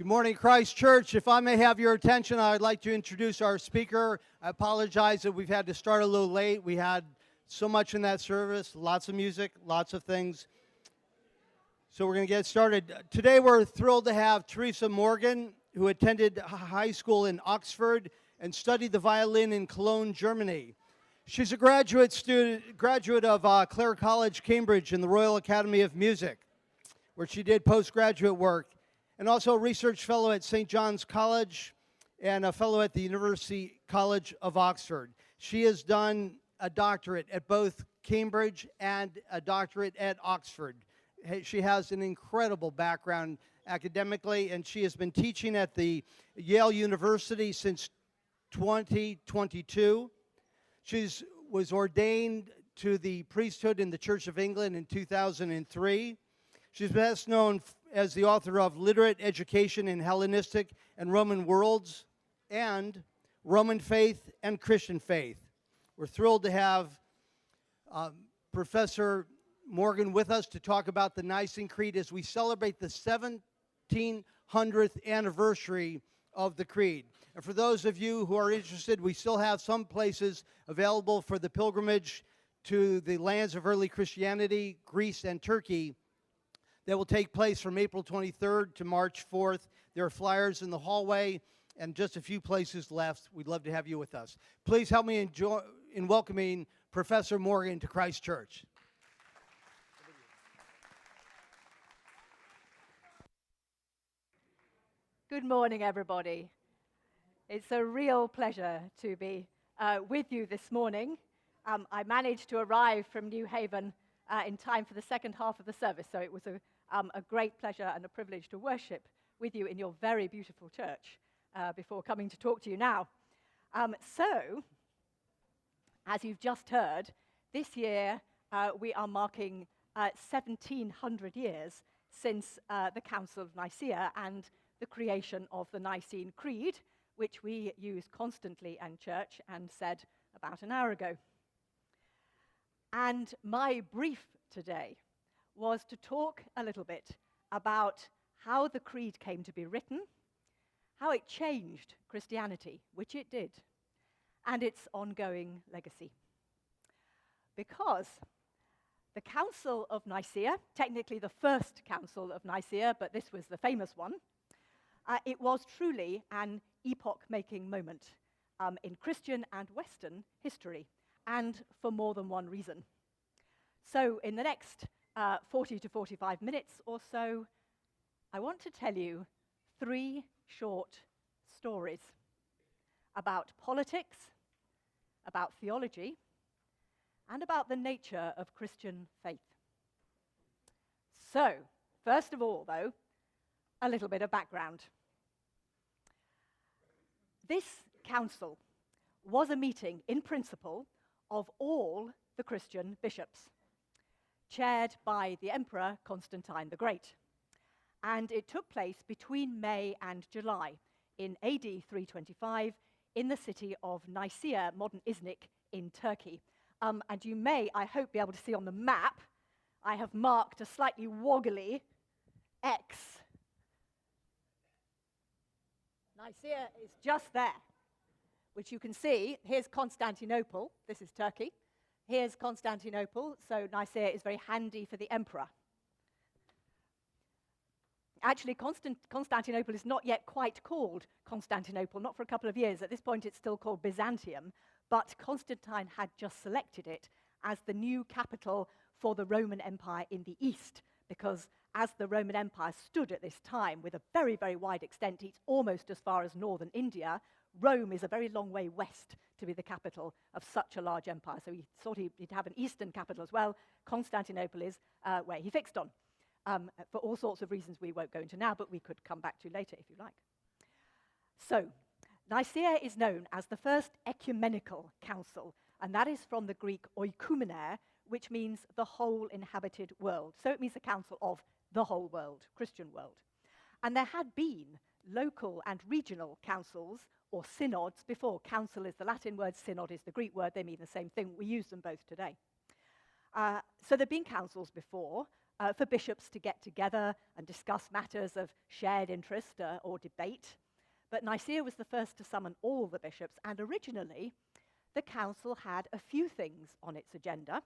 Good morning, Christ Church. If I may have your attention, I'd like to introduce our speaker. I apologize that we've had to start a little late. We had so much in that service, lots of music, lots of things. So we're going to get started. Today we're thrilled to have Teresa Morgan, who attended high school in Oxford and studied the violin in Cologne, Germany. She's a graduate of Clare College, Cambridge, and the Royal Academy of Music, where she did postgraduate work, and also a research fellow at St. John's College and a fellow at the University College of Oxford. She has done a doctorate at both Cambridge and a doctorate at Oxford. She has an incredible background academically, and she has been teaching at the Yale University since 2022. She was ordained to the priesthood in the Church of England in 2003. She's best known as the author of Literate Education in Hellenistic and Roman Worlds and Roman Faith and Christian Faith. We're thrilled to have Professor Morgan with us to talk about the Nicene Creed as we celebrate the 1700th anniversary of the Creed. And for those of you who are interested, we still have some places available for the pilgrimage to the lands of early Christianity, Greece and Turkey, that will take place from April 23rd to March 4th. There are flyers in the hallway and just a few places left. We'd love to have you with us. Please help me in welcoming Professor Morgan to Christ Church. Good morning, everybody. It's a real pleasure to be with you this morning. I managed to arrive from New Haven in time for the second half of the service, so it was a great pleasure and a privilege to worship with you in your very beautiful church before coming to talk to you now. So, as you've just heard, this year we are marking 1700 years since the Council of Nicaea and the creation of the Nicene Creed, which we use constantly in church and said about an hour ago. And my brief today was to talk a little bit about how the Creed came to be written, how it changed Christianity, which it did, and its ongoing legacy. Because the Council of Nicaea, technically the first Council of Nicaea, but this was the famous one, it was truly an epoch-making moment in Christian and Western history, and for more than one reason. So in the next 40 to 45 minutes or so, I want to tell you 3 short stories about politics, about theology, and about the nature of Christian faith. So, first of all, though, a little bit of background. This council was a meeting, in principle, of all the Christian bishops, chaired by the Emperor Constantine the Great. And it took place between May and July in AD 325 in the city of Nicaea, modern Iznik, in Turkey. And you may, I hope, be able to see on the map, I have marked a slightly woggly X. Nicaea is just there, which you can see. Here's Constantinople. This is Turkey. Here's Constantinople, so Nicaea is very handy for the emperor. Actually, Constantinople is not yet quite called Constantinople, not for a couple of years. At this point, it's still called Byzantium, but Constantine had just selected it as the new capital for the Roman Empire in the East, because as the Roman Empire stood at this time with a very, very wide extent, it's almost as far as northern India, Rome is a very long way west to be the capital of such a large empire. So he thought he'd have an eastern capital as well. Constantinople is where he fixed on, for all sorts of reasons we won't go into now, but we could come back to later if you like. So, Nicaea is known as the first ecumenical council, and that is from the Greek oikoumene, which means the whole inhabited world. So it means the council of the whole world, Christian world. And there had been local and regional councils or synods before. Council is the Latin word, synod is the Greek word. They mean the same thing. We use them both today. So there have been councils before, for bishops to get together and discuss matters of shared interest or debate. But Nicaea was the first to summon all the bishops, and originally the council had a few things on its agenda.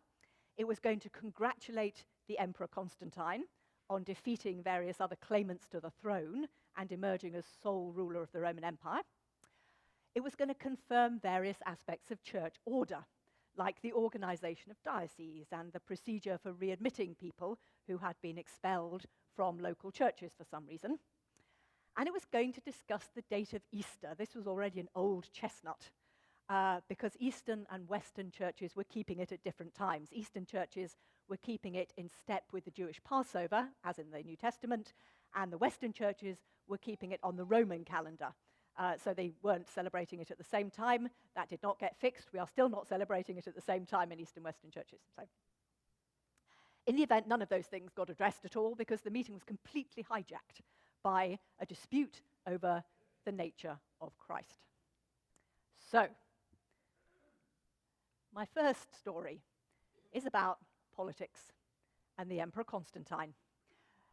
It was going to congratulate the Emperor Constantine on defeating various other claimants to the throne and emerging as sole ruler of the Roman Empire. It was going to confirm various aspects of church order, like the organization of dioceses and the procedure for readmitting people who had been expelled from local churches for some reason. And it was going to discuss the date of Easter. This was already an old chestnut, because Eastern and Western churches were keeping it at different times. Eastern churches were keeping it in step with the Jewish Passover, as in the New Testament, and the Western churches were keeping it on the Roman calendar. So they weren't celebrating it at the same time. That did not get fixed. We are still not celebrating it at the same time in East and Western churches. So, in the event, none of those things got addressed at all because the meeting was completely hijacked by a dispute over the nature of Christ. So, my first story is about politics and the Emperor Constantine.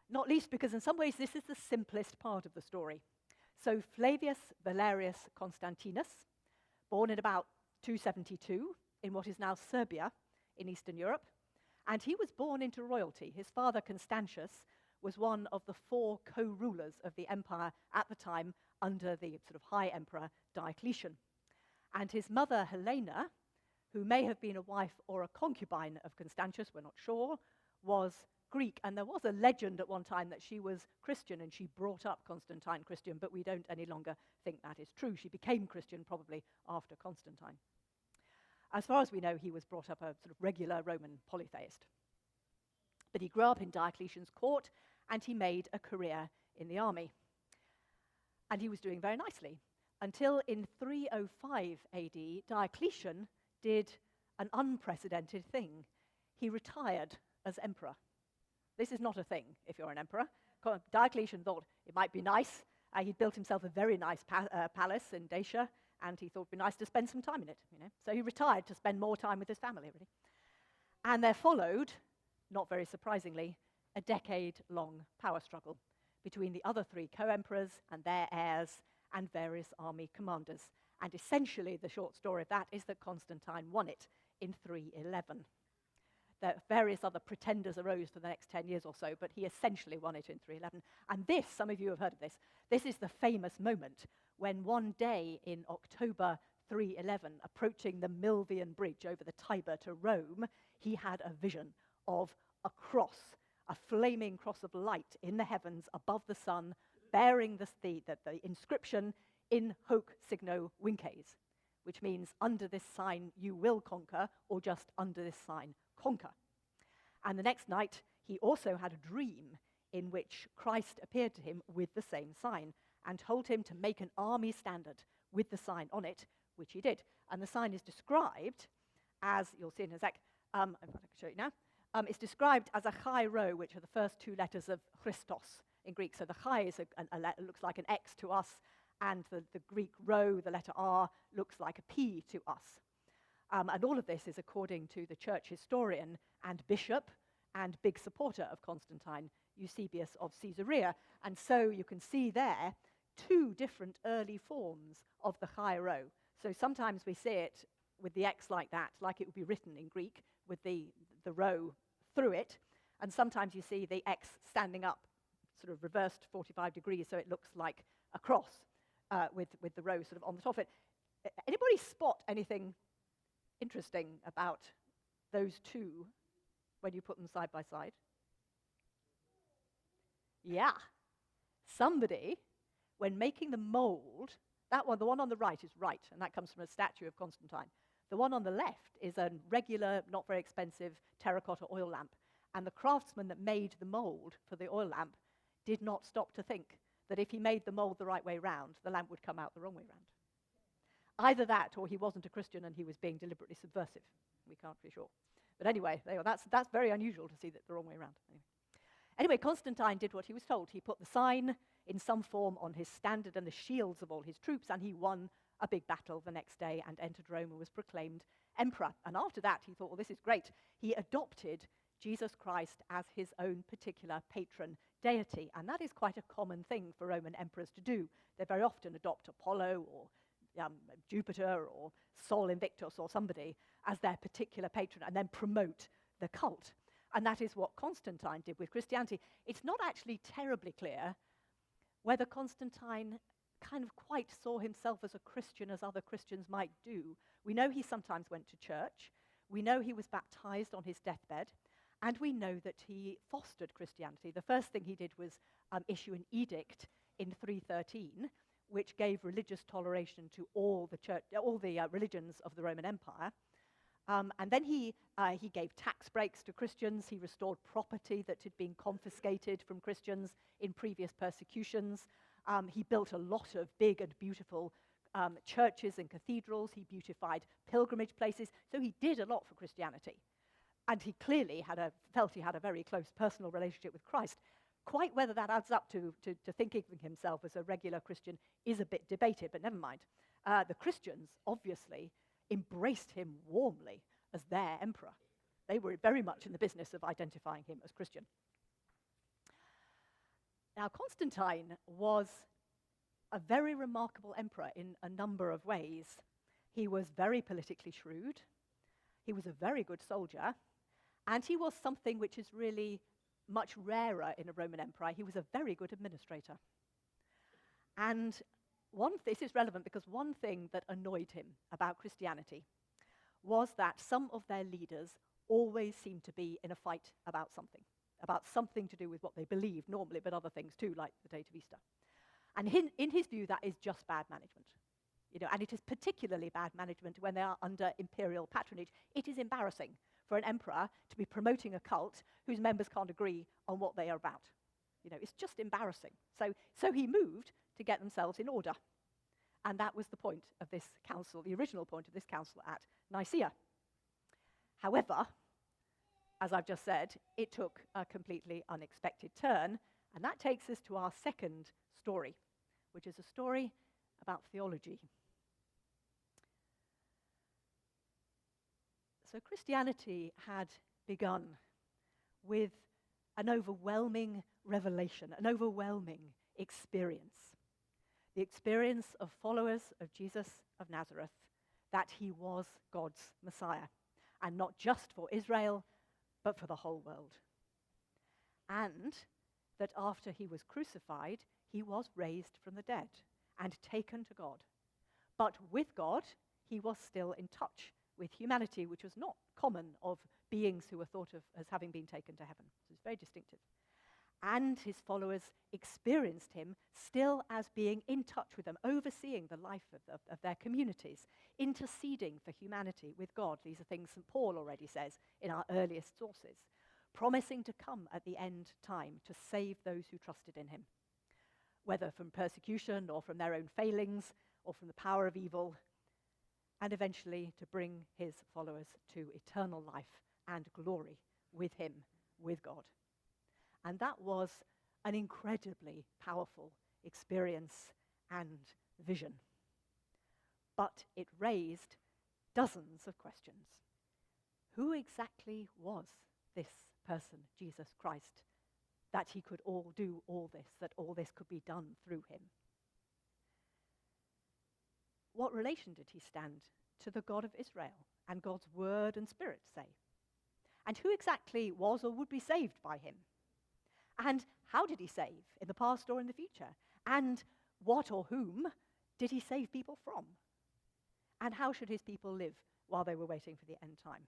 Not least because in some ways this is the simplest part of the story. So Flavius Valerius Constantinus, born in about 272 in what is now Serbia in Eastern Europe, and he was born into royalty. His father Constantius was one of the 4 co-rulers of the empire at the time under the sort of high emperor Diocletian. And his mother Helena, who may have been a wife or a concubine of Constantius, we're not sure, was Greek, and there was a legend at one time that she was Christian and she brought up Constantine Christian, but we don't any longer think that is true. She became Christian probably after Constantine. As far as we know, he was brought up a sort of regular Roman polytheist. But he grew up in Diocletian's court and he made a career in the army. And he was doing very nicely until in 305 AD, Diocletian did an unprecedented thing. He retired as emperor. This is not a thing if you're an emperor. Diocletian thought it might be nice. He'd built himself a very nice palace in Dacia, and he thought it'd be nice to spend some time in it. So he retired to spend more time with his family, really. And there followed, not very surprisingly, a decade-long power struggle between the other 3 co-emperors and their heirs and various army commanders. And essentially, the short story of that is that Constantine won it in 311. Various other pretenders arose for the next 10 years or so, but he essentially won it in 311. And this, some of you have heard of this, this is the famous moment when one day in October 311, approaching the Milvian Bridge over the Tiber to Rome, he had a vision of a cross, a flaming cross of light in the heavens above the sun, bearing the inscription in hoc signo vinces, which means under this sign you will conquer, or just under this sign conquer. And the next night, he also had a dream in which Christ appeared to him with the same sign and told him to make an army standard with the sign on it, which he did. And the sign is described as, you'll see in a sec, I can show you now, it's described as a chai rho, which are the first 2 letters of Christos in Greek. So the chai is looks like an X to us, and the Greek rho, the letter R, looks like a P to us. And all of this is according to the church historian and bishop and big supporter of Constantine, Eusebius of Caesarea. And so you can see there 2 different early forms of the chai rho. So sometimes we see it with the X like that, like it would be written in Greek, with the rho through it. And sometimes you see the X standing up, sort of reversed 45 degrees, so it looks like a cross with the rho sort of on the top of it. Anybody spot anything interesting about those 2 when you put them side by side? Yeah. Somebody, when making the mold, that one, the one on the right is right, and that comes from a statue of Constantine. The one on the left is a regular, not very expensive terracotta oil lamp, and the craftsman that made the mold for the oil lamp did not stop to think that if he made the mold the right way round, the lamp would come out the wrong way round. Either that, or he wasn't a Christian and he was being deliberately subversive. We can't be sure. But anyway, that's very unusual to see that the wrong way around. Anyway, Constantine did what he was told. He put the sign in some form on his standard and the shields of all his troops, and he won a big battle the next day and entered Rome and was proclaimed emperor. And after that, he thought, well, this is great. He adopted Jesus Christ as his own particular patron deity. And that is quite a common thing for Roman emperors to do. They very often adopt Apollo or Jupiter or Sol Invictus or somebody as their particular patron and then promote the cult. And that is what Constantine did with Christianity. It's not actually terribly clear whether Constantine kind of quite saw himself as a Christian as other Christians might do. We know he sometimes went to church. We know he was baptized on his deathbed. And we know that he fostered Christianity. The first thing he did was issue an edict in 313, which gave religious toleration to all the religions of the Roman Empire. And then he gave tax breaks to Christians. He restored property that had been confiscated from Christians in previous persecutions. He built a lot of big and beautiful churches and cathedrals. He beautified pilgrimage places. So he did a lot for Christianity. And he clearly felt he had a very close personal relationship with Christ. Quite whether that adds up to thinking of himself as a regular Christian is a bit debated, but never mind. The Christians obviously embraced him warmly as their emperor. They were very much in the business of identifying him as Christian. Now, Constantine was a very remarkable emperor in a number of ways. He was very politically shrewd. He was a very good soldier. And he was something which is really much rarer in a Roman emperor. He was a very good administrator. And this is relevant because one thing that annoyed him about Christianity was that some of their leaders always seemed to be in a fight about something to do with what they believed normally, but other things too, like the date of Easter. And in his view, that is just bad management. And it is particularly bad management when they are under imperial patronage. It is embarrassing for an emperor to be promoting a cult whose members can't agree on what they are about. It's just embarrassing. So he moved to get themselves in order. And that was the point of this council, the original point of this council at Nicaea. However, as I've just said, it took a completely unexpected turn, and that takes us to our second story, which is a story about theology. So Christianity had begun with an overwhelming revelation, an overwhelming experience. The experience of followers of Jesus of Nazareth that he was God's Messiah, and not just for Israel, but for the whole world. And that after he was crucified, he was raised from the dead and taken to God. But with God, he was still in touch with humanity, which was not common of beings who were thought of as having been taken to heaven. So it's very distinctive. And his followers experienced him still as being in touch with them, overseeing the life of their communities, interceding for humanity with God. These are things St. Paul already says in our earliest sources, promising to come at the end time to save those who trusted in him, whether from persecution or from their own failings or from the power of evil, and eventually to bring his followers to eternal life and glory with him, with God. And that was an incredibly powerful experience and vision. But it raised dozens of questions. Who exactly was this person, Jesus Christ, that he could do all this, that all this could be done through him? What relation did he stand to the God of Israel and God's word and spirit say? And who exactly was or would be saved by him? And how did he save, in the past or in the future? And what or whom did he save people from? And how should his people live while they were waiting for the end time?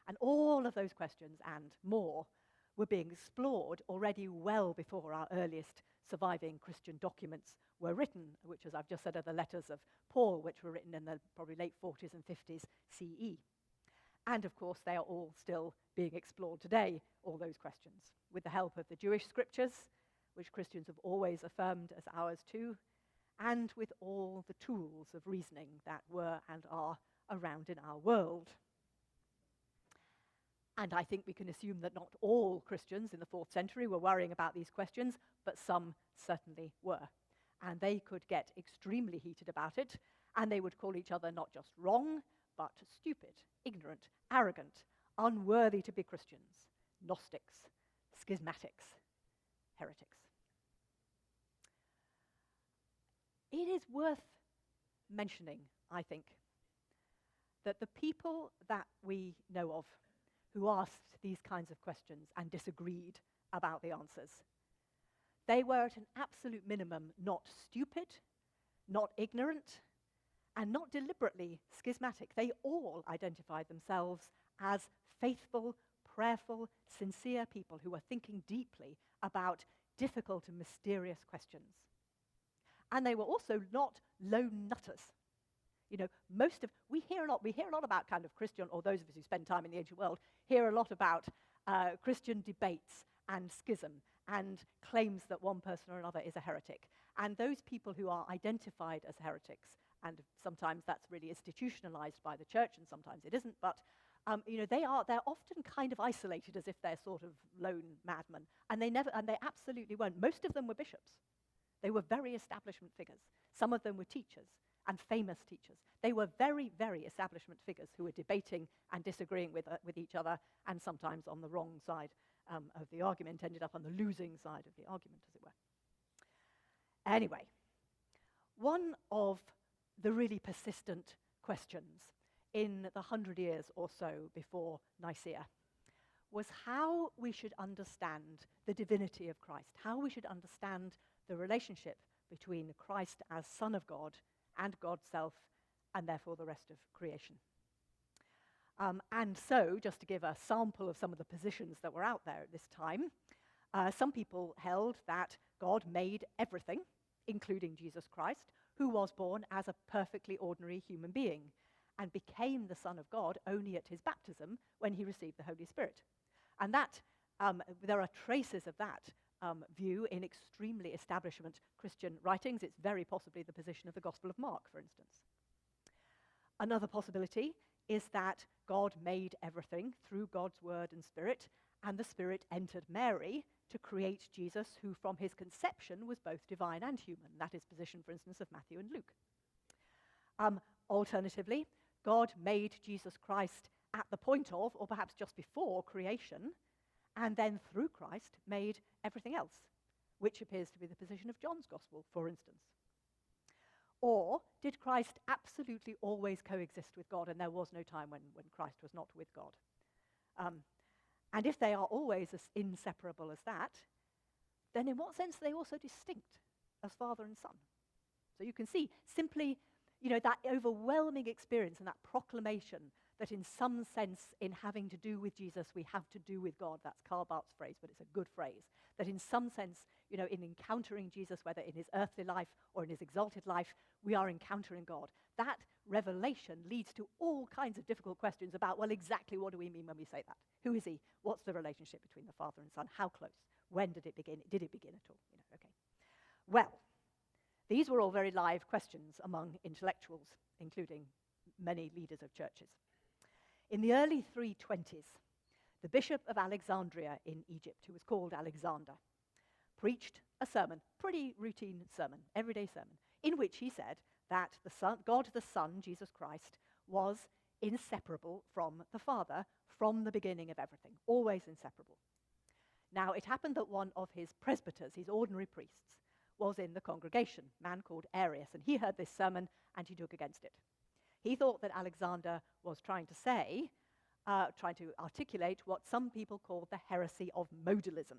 And all of those questions and more were being explored already well before our earliest surviving Christian documents were written, which, as I've just said, are the letters of Paul, which were written in the probably late 40s and 50s CE. And of course, they are all still being explored today, all those questions, with the help of the Jewish scriptures, which Christians have always affirmed as ours too, and with all the tools of reasoning that were and are around in our world. And I think we can assume that not all Christians in the 4th century were worrying about these questions, but some certainly were. And they could get extremely heated about it, and they would call each other not just wrong, but stupid, ignorant, arrogant, unworthy to be Christians. Gnostics, schismatics, heretics. It is worth mentioning, I think, that the people that we know of who asked these kinds of questions and disagreed about the answers, they were at an absolute minimum not stupid, not ignorant, and not deliberately schismatic. They all identified themselves as faithful, prayerful, sincere people who were thinking deeply about difficult and mysterious questions. And they were also not lone nutters. You know, we hear a lot about kind of Christian, or those of us who spend time in the ancient world, hear a lot about Christian debates and schism and claims that one person or another is a heretic. And those people who are identified as heretics, and sometimes that's really institutionalized by the church, and sometimes it isn't, but they're often kind of isolated as if they're sort of lone madmen, and they absolutely weren't. Most of them were bishops. They were very establishment figures. Some of them were teachers, and famous teachers. They were very, very establishment figures who were debating and disagreeing with each other, and sometimes on the wrong side of the argument, ended up on the losing side of the argument, as it were. Anyway, one of the really persistent questions in the 100 years or so before Nicaea was how we should understand the divinity of Christ, how we should understand the relationship between Christ as Son of God and God's self, and therefore the rest of creation. And so, just to give a sample of some of the positions that were out there at this time, some people held that God made everything, including Jesus Christ, who was born as a perfectly ordinary human being and became the Son of God only at his baptism when he received the Holy Spirit. And that there are traces of that view in extremely establishment Christian writings. It's very possibly the position of the Gospel of Mark, for instance. Another possibility is that God made everything through God's word and spirit, and the Spirit entered Mary to create Jesus, who from his conception was both divine and human. That is position, for instance, of Matthew and Luke. Alternatively, God made Jesus Christ at the point of, or perhaps just before, creation, and then through Christ made everything else, which appears to be the position of John's Gospel, for instance. Or did Christ absolutely always coexist with God, and there was no time when Christ was not with God? And if they are always as inseparable as that, then in what sense are they also distinct as Father and Son? So you can see simply, that overwhelming experience and that proclamation that in some sense, in having to do with Jesus, we have to do with God. That's Karl Barth's phrase, but it's a good phrase. That in some sense, in encountering Jesus, whether in his earthly life or in his exalted life, we are encountering God. That revelation leads to all kinds of difficult questions about, well, exactly what do we mean when we say that? Who is he? What's the relationship between the Father and Son? How close? When did it begin? Did it begin at all? Okay. Well, these were all very live questions among intellectuals, including many leaders of churches. In the early 320s, the Bishop of Alexandria in Egypt, who was called Alexander, preached a sermon, pretty routine sermon, everyday sermon, in which he said that God the Son, Jesus Christ, was inseparable from the Father from the beginning of everything, always inseparable. Now, it happened that one of his presbyters, his ordinary priests, was in the congregation, a man called Arius, and he heard this sermon and he took against it. He thought that Alexander was trying to articulate what some people call the heresy of modalism.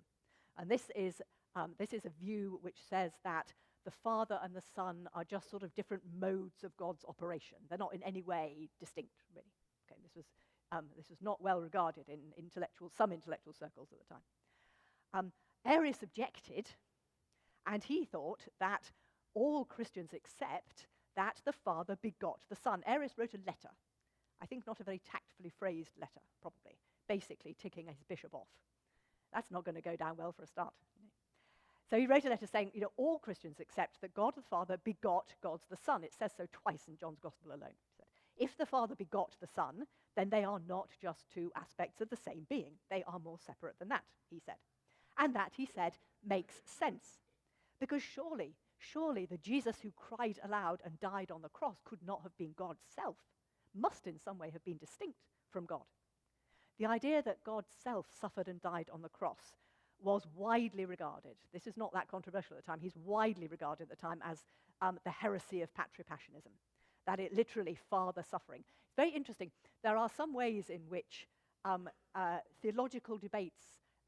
And this is a view which says that the Father and the Son are just sort of different modes of God's operation. They're not in any way distinct, really. Okay, this was not well regarded in some intellectual circles at the time. Arius objected, and he thought that all Christians accept that the Father begot the Son. Arius wrote a letter, I think not a very tactfully phrased letter, probably, basically ticking his bishop off. That's not going to go down well for a start. So he wrote a letter saying, all Christians accept that God the Father begot God the Son. It says so twice in John's Gospel alone. He said, if the Father begot the Son, then they are not just two aspects of the same being. They are more separate than that, he said. And that, he said, makes sense. Because surely the Jesus who cried aloud and died on the cross could not have been God's self, must in some way have been distinct from God. The idea that God's self suffered and died on the cross was widely regarded. This is not that controversial at the time. He's widely regarded at the time as the heresy of patripassionism, that it literally father suffering. It's very interesting. There are some ways in which theological debates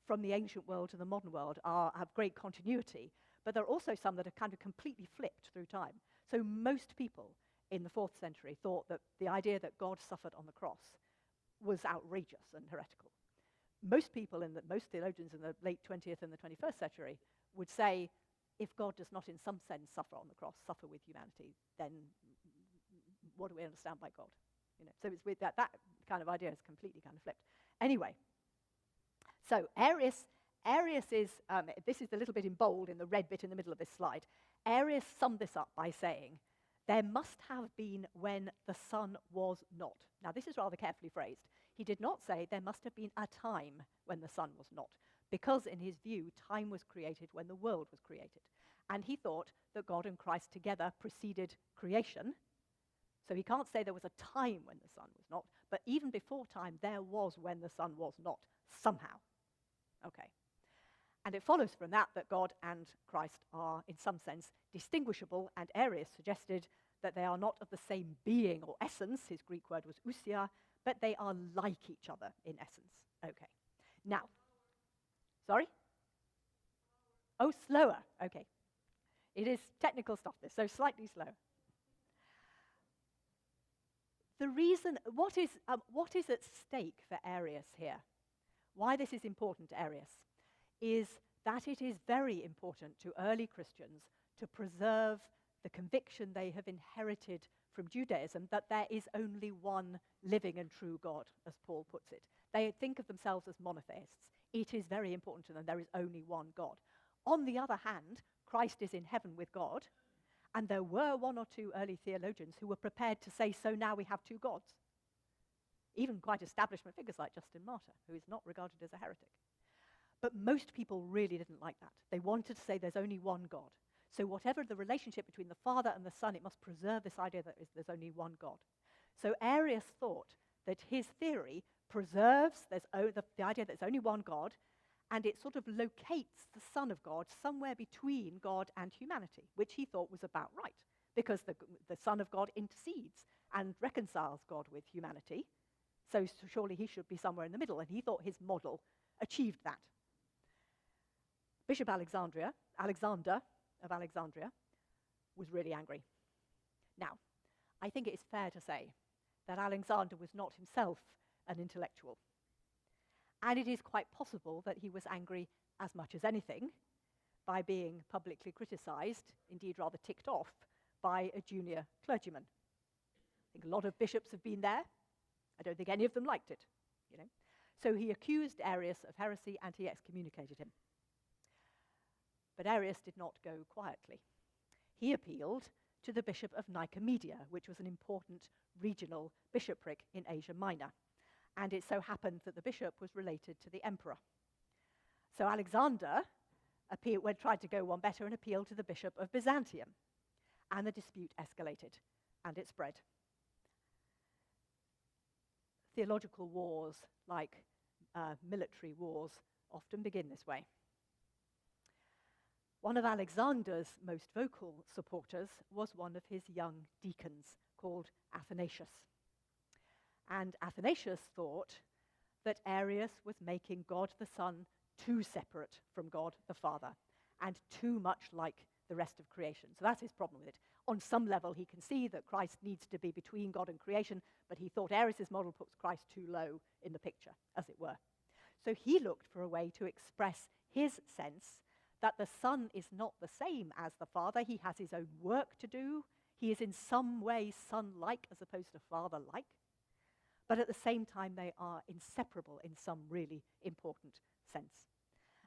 from the ancient world to the modern world have great continuity, but there are also some that are kind of completely flipped through time. So most people in the 4th century thought that the idea that God suffered on the cross was outrageous and heretical. Most theologians in the late 20th and the 21st century would say, if God does not in some sense suffer on the cross, suffer with humanity, then what do we understand by God? So it's with that kind of idea is completely kind of flipped. Anyway, so Arius is, this is the little bit in bold in the red bit in the middle of this slide. Arius summed this up by saying, there must have been when the sun was not. Now, this is rather carefully phrased. He did not say there must have been a time when the sun was not, because in his view, time was created when the world was created. And he thought that God and Christ together preceded creation. So he can't say there was a time when the sun was not, but even before time, there was when the sun was not, somehow. Okay. And it follows from that that God and Christ are, in some sense, distinguishable, and Arius suggested that they are not of the same being or essence, his Greek word was ousia, but they are like each other in essence. Okay. Now, sorry? Oh, slower. Okay. It is technical stuff, this, so slightly slow. The reason, what is at stake for Arius here, why this is important to Arius, is that it is very important to early Christians to preserve the conviction they have inherited from Judaism that there is only one living and true God, as Paul puts it. They think of themselves as monotheists. It is very important to them there is only one God. On the other hand, Christ is in heaven with God, and there were one or two early theologians who were prepared to say, so now we have two gods. Even quite establishment figures like Justin Martyr, who is not regarded as a heretic. But most people really didn't like that. They wanted to say there's only one God. So whatever the relationship between the Father and the Son, it must preserve this idea that there's only one God. So Arius thought that his theory preserves the idea that there's only one God, and it sort of locates the Son of God somewhere between God and humanity, which he thought was about right, because the Son of God intercedes and reconciles God with humanity, so surely he should be somewhere in the middle, and he thought his model achieved that. Bishop Alexander of Alexandria was really angry. Now, I think it is fair to say that Alexander was not himself an intellectual. And it is quite possible that he was angry as much as anything by being publicly criticized, indeed rather ticked off, by a junior clergyman. I think a lot of bishops have been there. I don't think any of them liked it, So he accused Arius of heresy and he excommunicated him. But Arius did not go quietly. He appealed to the Bishop of Nicomedia, which was an important regional bishopric in Asia Minor. And it so happened that the bishop was related to the emperor. So Alexander tried to go one better and appealed to the Bishop of Byzantium. And the dispute escalated, and it spread. Theological wars, like military wars, often begin this way. One of Alexander's most vocal supporters was one of his young deacons called Athanasius. And Athanasius thought that Arius was making God the Son too separate from God the Father and too much like the rest of creation. So that's his problem with it. On some level, he can see that Christ needs to be between God and creation, but he thought Arius' model puts Christ too low in the picture, as it were. So he looked for a way to express his sense that the Son is not the same as the Father. He has his own work to do. He is in some way Son-like as opposed to Father-like. But at the same time, they are inseparable in some really important sense.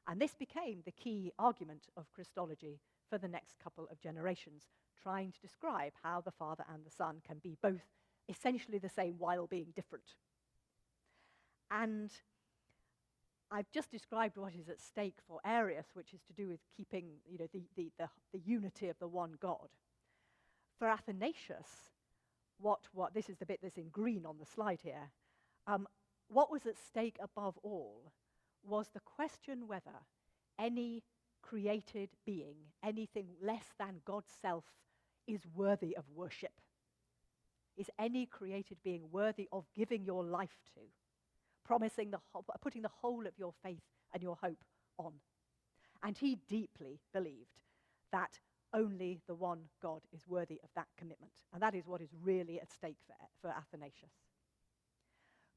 And this became the key argument of Christology for the next couple of generations, trying to describe how the Father and the Son can be both essentially the same while being different. And I've just described what is at stake for Arius, which is to do with keeping the unity of the one God. For Athanasius, this is the bit that's in green on the slide here, What was at stake above all was the question whether any created being, anything less than God's self, is worthy of worship. Is any created being worthy of giving your life to, putting the whole of your faith and your hope on? And he deeply believed that only the one God is worthy of that commitment. And that is what is really at stake for Athanasius.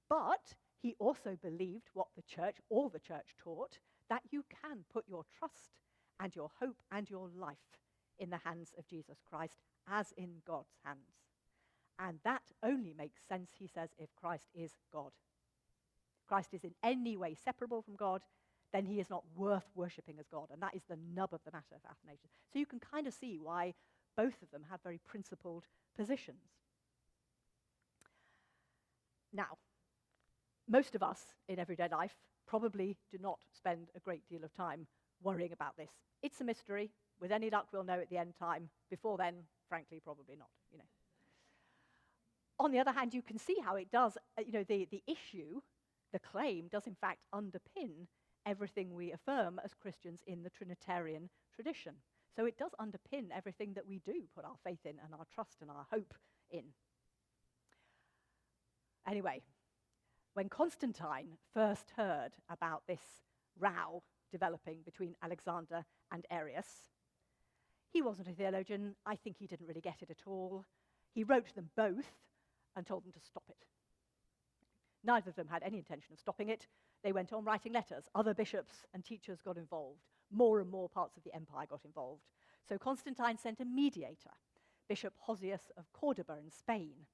But he also believed what the church, all the church taught, that you can put your trust and your hope and your life in the hands of Jesus Christ as in God's hands. And that only makes sense, he says, if Christ is God. Christ is in any way separable from God, then he is not worth worshipping as God. And that is the nub of the matter for Athanasius. So you can kind of see why both of them have very principled positions. Now, most of us in everyday life probably do not spend a great deal of time worrying about this. It's a mystery. With any luck, we'll know at the end time. Before then, frankly, probably not, you know. On the other hand, you can see how it does, the issue, the claim, does in fact underpin everything we affirm as Christians in the Trinitarian tradition. So it does underpin everything that we do put our faith in and our trust and our hope in. Anyway, when Constantine first heard about this row developing between Alexander and Arius, he wasn't a theologian. I think he didn't really get it at all. He wrote them both and told them to stop it. Neither of them had any intention of stopping it. They went on writing letters. Other bishops and teachers got involved. More and more parts of the empire got involved. So Constantine sent a mediator, Bishop Hosius of Cordoba in Spain,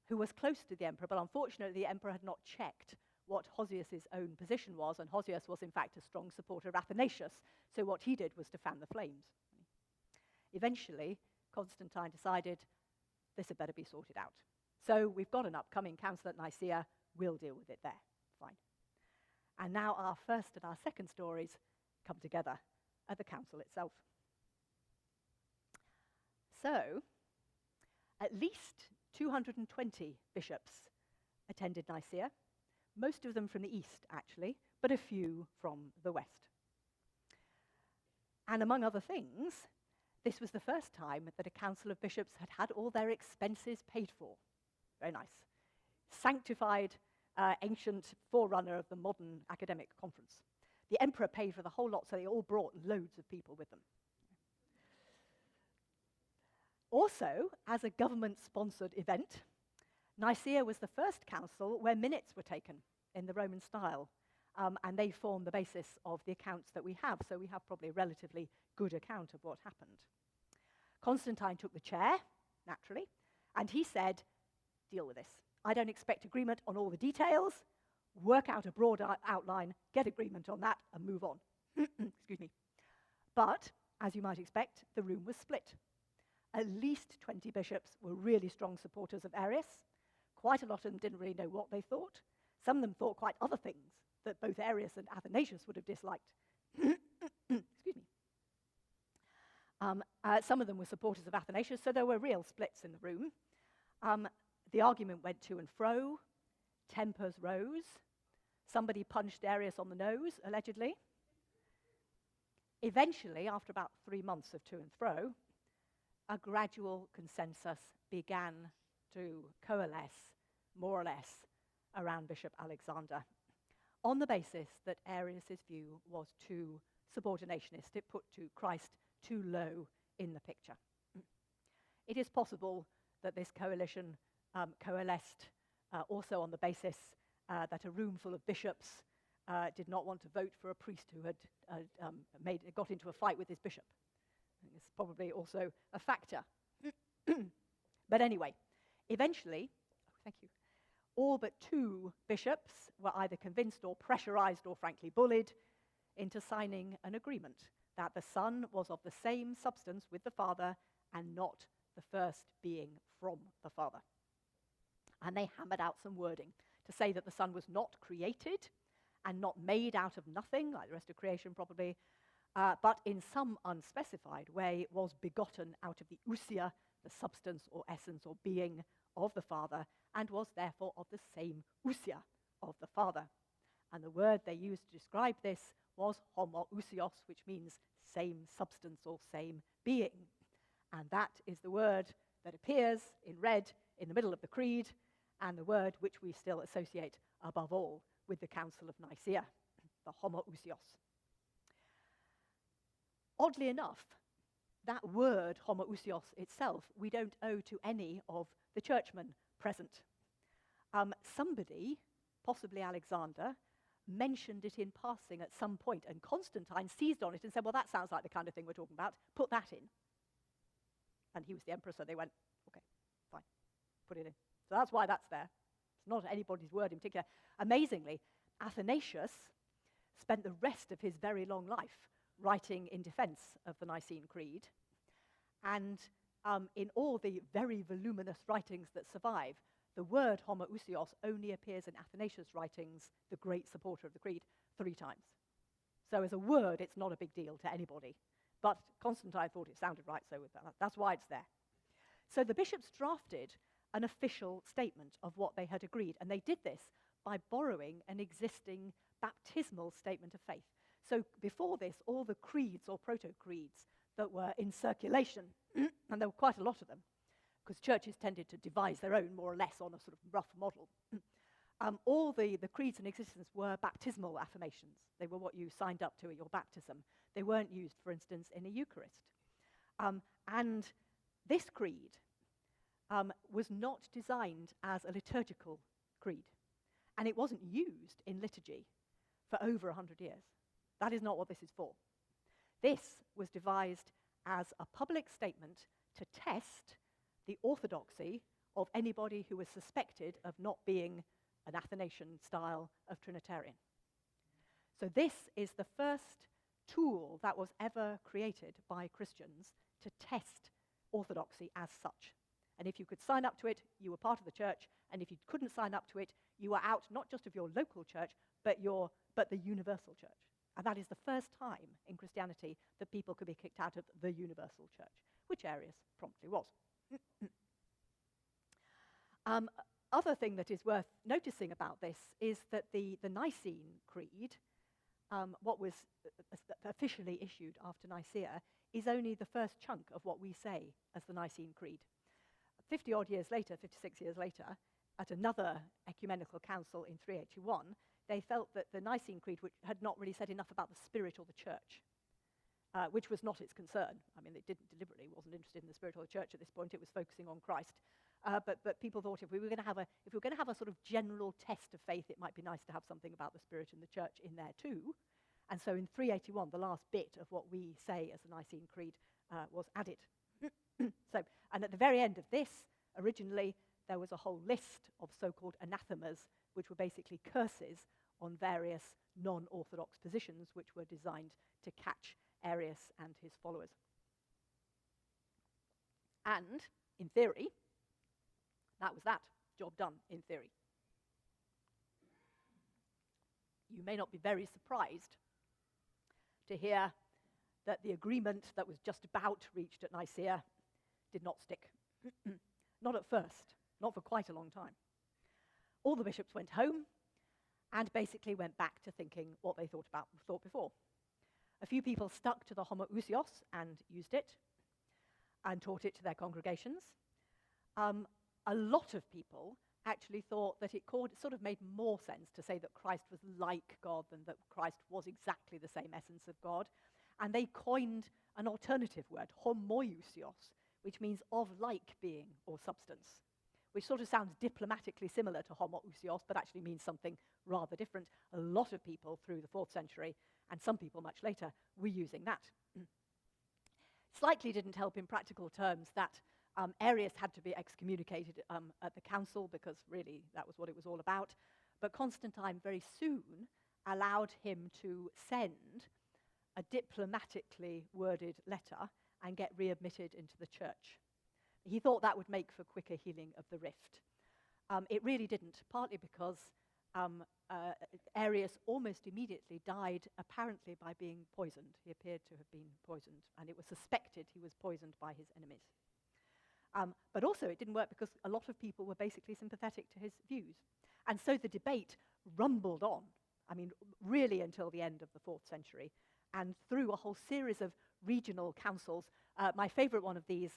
who was close to the emperor, but unfortunately the emperor had not checked what Hosius's own position was, and Hosius was in fact a strong supporter of Athanasius, so what he did was to fan the flames. Eventually, Constantine decided this had better be sorted out. So we've got an upcoming council at Nicaea, we'll deal with it there. Fine. And now our first and our second stories come together at the council itself. So, at least 220 bishops attended Nicaea, most of them from the east, actually, but a few from the west. And among other things, this was the first time that a council of bishops had had all their expenses paid for. Very nice. Sanctified, ancient forerunner of the modern academic conference. The emperor paid for the whole lot, so they all brought loads of people with them. Also, as a government-sponsored event, Nicaea was the first council where minutes were taken in the Roman style, and they form the basis of the accounts that we have, so we have probably a relatively good account of what happened. Constantine took the chair, naturally, and he said, deal with this. I don't expect agreement on all the details. Work out a broad outline, get agreement on that, and move on. Excuse me. But, as you might expect, the room was split. At least 20 bishops were really strong supporters of Arius. Quite a lot of them didn't really know what they thought. Some of them thought quite other things that both Arius and Athanasius would have disliked. Excuse me. Some of them were supporters of Athanasius, so there were real splits in the room. The argument went to and fro. Tempers rose. Somebody punched Arius on the nose, allegedly. Eventually, after about 3 months of to and fro, a gradual consensus began to coalesce, more or less, around Bishop Alexander, on the basis that Arius's view was too subordinationist. It put Christ too low in the picture. It is possible that this coalition coalesced also on the basis that a room full of bishops did not want to vote for a priest who had got into a fight with his bishop. It's probably also a factor. But anyway, eventually, thank you, all but 2 bishops were either convinced or pressurized or frankly bullied into signing an agreement that the Son was of the same substance with the Father and not the first being from the Father. And they hammered out some wording to say that the Son was not created and not made out of nothing, like the rest of creation probably, but in some unspecified way was begotten out of the ousia, the substance or essence or being of the Father, and was therefore of the same ousia, of the Father. And the word they used to describe this was homoousios, which means same substance or same being. And that is the word that appears in red in the middle of the creed, and the word which we still associate above all with the Council of Nicaea, the homoousios. Oddly enough, that word homoousios itself we don't owe to any of the churchmen present. Somebody, possibly Alexander, mentioned it in passing at some point, and Constantine seized on it and said, well, that sounds like the kind of thing we're talking about, put that in. And he was the emperor, so they went, okay, fine, put it in. So that's why that's there. It's not anybody's word in particular. Amazingly, Athanasius spent the rest of his very long life writing in defense of the Nicene Creed. And in all the very voluminous writings that survive, the word homoousios only appears in Athanasius' writings, the great supporter of the Creed, 3 times. So as a word, it's not a big deal to anybody. But Constantine thought it sounded right, so that's why it's there. So the bishops drafted an official statement of what they had agreed, and they did this by borrowing an existing baptismal statement of faith. So before this, all the creeds or proto-creeds that were in circulation, and there were quite a lot of them, because churches tended to devise their own more or less on a sort of rough model. All the creeds in existence were baptismal affirmations. They were what you signed up to at your baptism. They weren't used, for instance, in a Eucharist. And this creed was not designed as a liturgical creed. And it wasn't used in liturgy for over 100 years. That is not what this is for. This was devised as a public statement to test the orthodoxy of anybody who was suspected of not being an Athanasian style of Trinitarian. So this is the first tool that was ever created by Christians to test orthodoxy as such. And if you could sign up to it, you were part of the church, and if you couldn't sign up to it, you were out not just of your local church, but the universal church. And that is the first time in Christianity that people could be kicked out of the universal church, which Arius promptly was. Other thing that is worth noticing about this is that the Nicene Creed, what was officially issued after Nicaea, is only the first chunk of what we say as the Nicene Creed. 50-odd years later, 56 years later, at another ecumenical council in 381, they felt that the Nicene Creed had not really said enough about the Spirit or the Church, which was not its concern. I mean, it didn't deliberately, wasn't interested in the Spirit or the Church at this point. It was focusing on Christ. But people thought if we were going to have a sort of general test of faith, it might be nice to have something about the Spirit and the Church in there too. And so in 381, the last bit of what we say as the Nicene Creed was added. And at the very end of this, originally, there was a whole list of so-called anathemas, which were basically curses on various non-orthodox positions, which were designed to catch Arius and his followers. And, in theory, that was that. Job done, in theory. You may not be very surprised to hear that the agreement that was just about reached at Nicaea did not stick. Not at first, not for quite a long time. All the bishops went home and basically went back to thinking what they thought before. A few people stuck to the homoousios and used it and taught it to their congregations. A lot of people actually thought that it sort of made more sense to say that Christ was like God than that Christ was exactly the same essence of God. And they coined an alternative word, homoousios, which means of like being or substance, which sort of sounds diplomatically similar to homoousios, but actually means something rather different. A lot of people through the 4th century, and some people much later, were using that. Slightly didn't help in practical terms that Arius had to be excommunicated at the council, because really that was what it was all about. But Constantine very soon allowed him to send a diplomatically worded letter and get readmitted into the church. He thought that would make for quicker healing of the rift. It really didn't, partly because Arius almost immediately died, apparently by being poisoned. He appeared to have been poisoned, and it was suspected he was poisoned by his enemies. But also it didn't work because a lot of people were basically sympathetic to his views. And so the debate rumbled on, I mean, really until the end of the 4th century, and through a whole series of regional councils. My favorite one of these,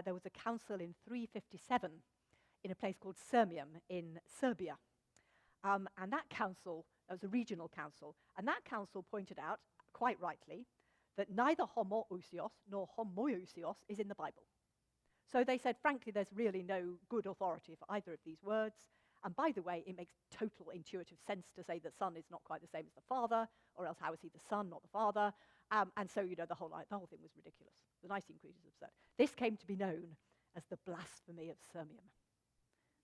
there was a council in 357 in a place called Sirmium in Serbia. And that council, that was a regional council, and that council pointed out, quite rightly, that neither homoousios nor homoousios is in the Bible. So they said, frankly, there's really no good authority for either of these words. And by the way, it makes total intuitive sense to say that son is not quite the same as the father, or else how is he the son, not the father? And so, the whole thing was ridiculous. The Nicene Creed is absurd. This came to be known as the blasphemy of Sirmium.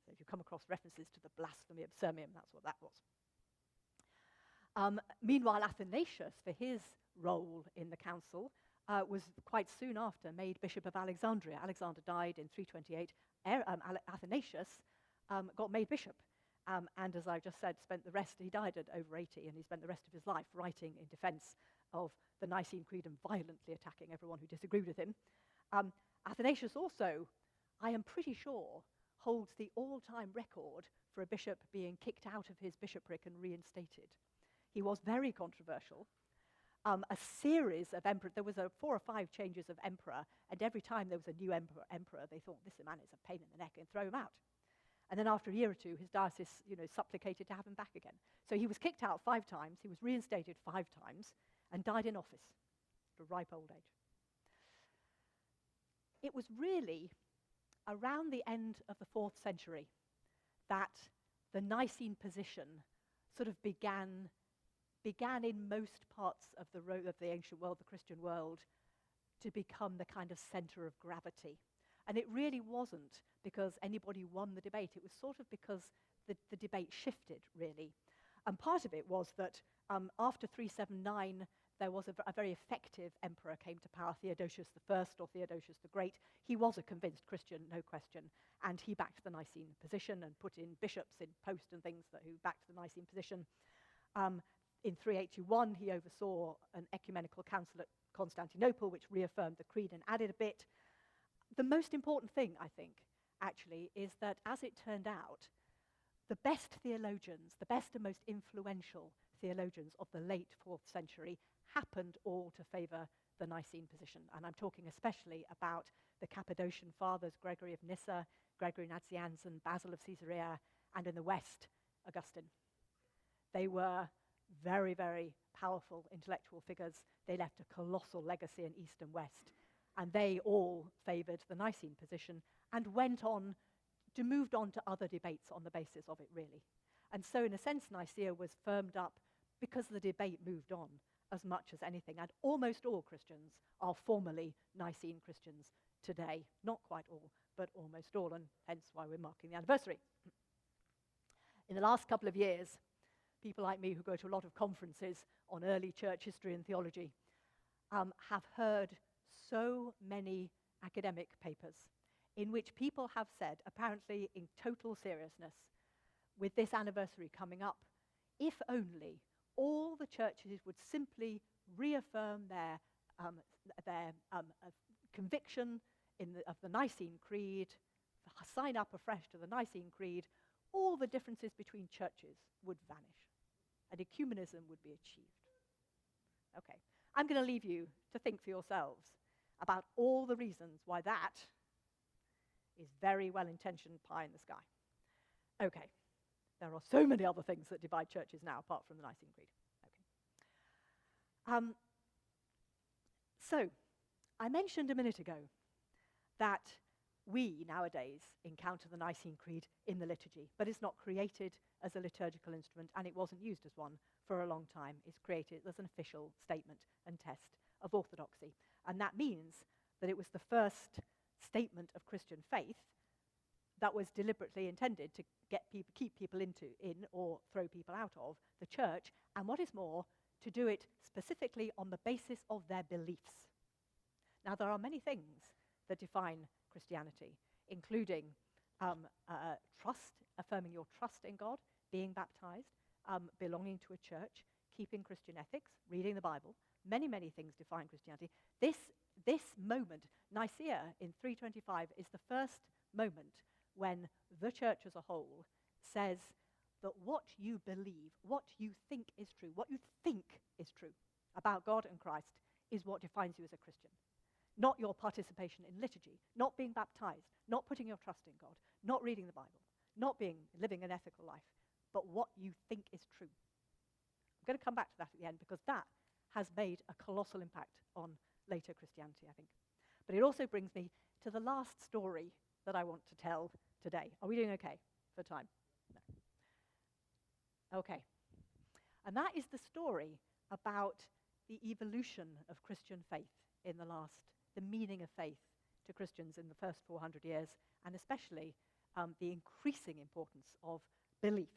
So if you come across references to the blasphemy of Sirmium, that's what that was. Meanwhile, Athanasius, for his role in the council, was quite soon after made Bishop of Alexandria. Alexander died in 328. Athanasius got made bishop. And as I've just said, he died at over 80, and he spent the rest of his life writing in defense of the Nicene Creed and violently attacking everyone who disagreed with him. Athanasius also, I am pretty sure, holds the all-time record for a bishop being kicked out of his bishopric and reinstated. He was very controversial. A series of emperors, there was 4 or 5 changes of emperor, and every time there was a new emperor, they thought, this man is a pain in the neck, and throw him out. And then after a year or two, his diocese, supplicated to have him back again. So he was kicked out 5 times, he was reinstated 5 times, and died in office at a ripe old age. It was really around the end of the 4th century that the Nicene position sort of began in most parts of the ancient world, the Christian world, to become the kind of center of gravity. And it really wasn't because anybody won the debate. It was sort of because the debate shifted, really. And part of it was that after 379, there was a very effective emperor came to power, Theodosius I or Theodosius the Great. He was a convinced Christian, no question, and he backed the Nicene position and put in bishops in post and things who backed the Nicene position. In 381, he oversaw an ecumenical council at Constantinople, which reaffirmed the creed and added a bit. The most important thing, I think, actually, is that as it turned out, the best theologians, the best and most influential theologians of the late 4th century happened all to favor the Nicene position. And I'm talking especially about the Cappadocian fathers, Gregory of Nyssa, Gregory Nazianzen, Basil of Caesarea, and in the West, Augustine. They were very, very powerful intellectual figures. They left a colossal legacy in East and West. And they all favored the Nicene position and moved on to other debates on the basis of it, really. And so, in a sense, Nicaea was firmed up because the debate moved on as much as anything. And almost all Christians are formally Nicene Christians today. Not quite all, but almost all, and hence why we're marking the anniversary. In the last couple of years, people like me who go to a lot of conferences on early church history and theology have heard so many academic papers in which people have said, apparently in total seriousness, with this anniversary coming up, if only all the churches would simply reaffirm their conviction of the Nicene Creed, sign up afresh to the Nicene Creed, all the differences between churches would vanish, and ecumenism would be achieved. Okay, I'm going to leave you to think for yourselves about all the reasons why that is very well-intentioned pie in the sky. Okay, there are so many other things that divide churches now, apart from the Nicene Creed. Okay. So, I mentioned a minute ago that we, nowadays, encounter the Nicene Creed in the liturgy, but it's not created as a liturgical instrument, and it wasn't used as one for a long time. It's created as an official statement and test of orthodoxy. And that means that it was the first statement of Christian faith that was deliberately intended to keep people in or throw people out of the church, and what is more, to do it specifically on the basis of their beliefs. Now, there are many things that define Christianity, including trust, affirming your trust in God, being baptized, belonging to a church, keeping Christian ethics, reading the Bible. Many, many things define Christianity. This moment, Nicaea in 325, is the first moment when the church as a whole says that what you believe, what you think is true, what you think is true about God and Christ is what defines you as a Christian. Not your participation in liturgy, not being baptized, not putting your trust in God, not reading the Bible, not living an ethical life, but what you think is true. I'm going to come back to that at the end because that has made a colossal impact on later Christianity, I think. But it also brings me to the last story that I want to tell today. Are we doing okay for time? No. Okay. And that is the story about the evolution of Christian faith in the meaning of faith to Christians in the first 400 years, and especially the increasing importance of belief.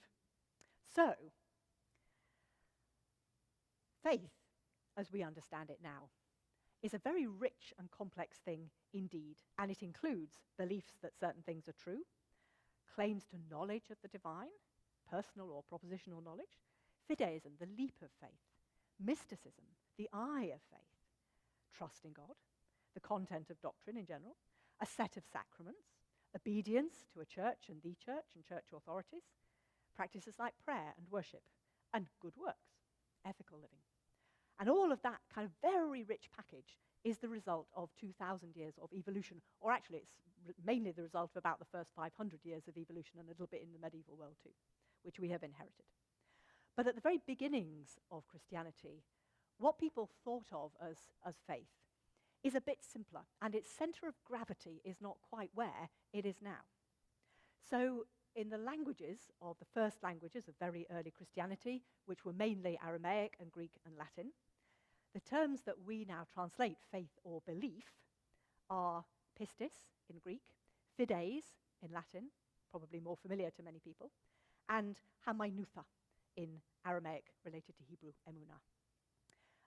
So, faith, as we understand it now, is a very rich and complex thing indeed, and it includes beliefs that certain things are true, claims to knowledge of the divine, personal or propositional knowledge, fideism, the leap of faith, mysticism, the eye of faith, trust in God, the content of doctrine in general, a set of sacraments, obedience to a church and the church and church authorities, practices like prayer and worship, and good works, ethical living. And all of that kind of very rich package is the result of 2,000 years of evolution, or actually it's mainly the result of about the first 500 years of evolution and a little bit in the medieval world too, which we have inherited. But at the very beginnings of Christianity, what people thought of as faith is a bit simpler, and its center of gravity is not quite where it is now. So in the languages of the first languages of very early Christianity, which were mainly Aramaic and Greek and Latin, the terms that we now translate faith or belief are pistis in Greek, fides in Latin, probably more familiar to many people, and hamainutha in Aramaic, related to Hebrew, emunah.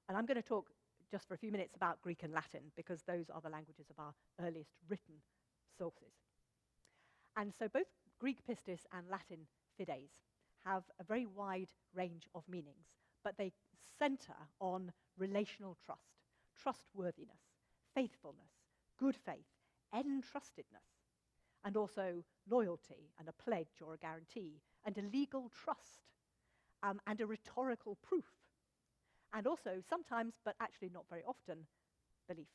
And I'm going to talk just for a few minutes about Greek and Latin, because those are the languages of our earliest written sources. And so both Greek pistis and Latin fides have a very wide range of meanings, but they center on relational trust, trustworthiness, faithfulness, good faith, entrustedness, and also loyalty and a pledge or a guarantee, and a legal trust, and a rhetorical proof, and also sometimes, but actually not very often, belief.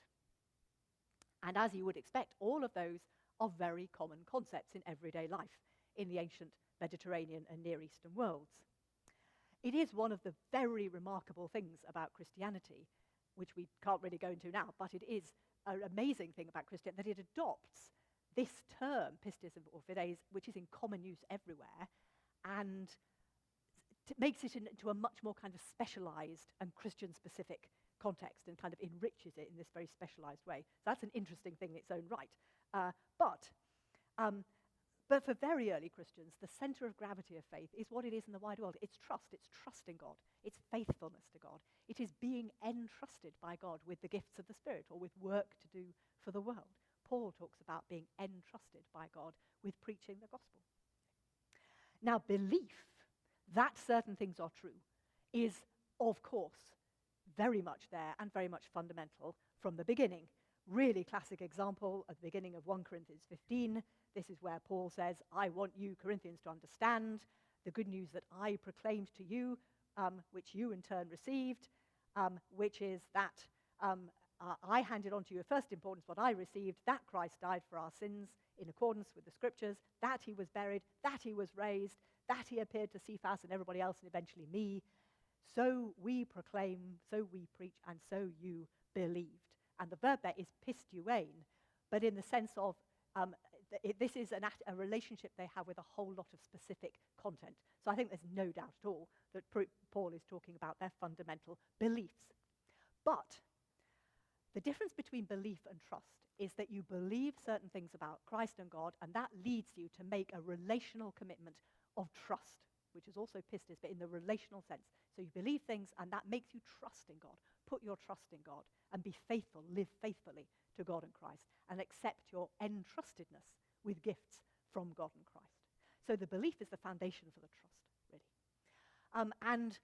And as you would expect, all of those are very common concepts in everyday life in the ancient Mediterranean and Near Eastern worlds. It is one of the very remarkable things about Christianity, which we can't really go into now, but it is an amazing thing about Christianity, that it adopts this term, pistis or fides, which is in common use everywhere, and makes it into a much more kind of specialized and Christian-specific context and kind of enriches it in this very specialized way. So that's an interesting thing in its own right. But for very early Christians, the center of gravity of faith is what it is in the wider world. It's trust in God. It's faithfulness to God. It is being entrusted by God with the gifts of the Spirit or with work to do for the world. Paul talks about being entrusted by God with preaching the gospel. Now, belief that certain things are true is, of course, very much there and very much fundamental from the beginning. Really classic example at the beginning of 1 Corinthians 15. This is where Paul says, I want you, Corinthians, to understand the good news that I proclaimed to you, which you in turn received, which is that I handed on to you of first importance what I received, that Christ died for our sins in accordance with the scriptures, that he was buried, that he was raised, that he appeared to Cephas and everybody else and eventually me. So we proclaim, so we preach, and so you believed. And the verb there is pistuein, but in the sense of this is a relationship they have with a whole lot of specific content. So I think there's no doubt at all that Paul is talking about their fundamental beliefs. But the difference between belief and trust is that you believe certain things about Christ and God, and that leads you to make a relational commitment of trust, which is also pistis, but in the relational sense. So you believe things, and that makes you trust in God. Put your trust in God and be faithful, live faithfully to God and Christ, and accept your entrustedness with gifts from God and Christ. So the belief is the foundation for the trust, really. And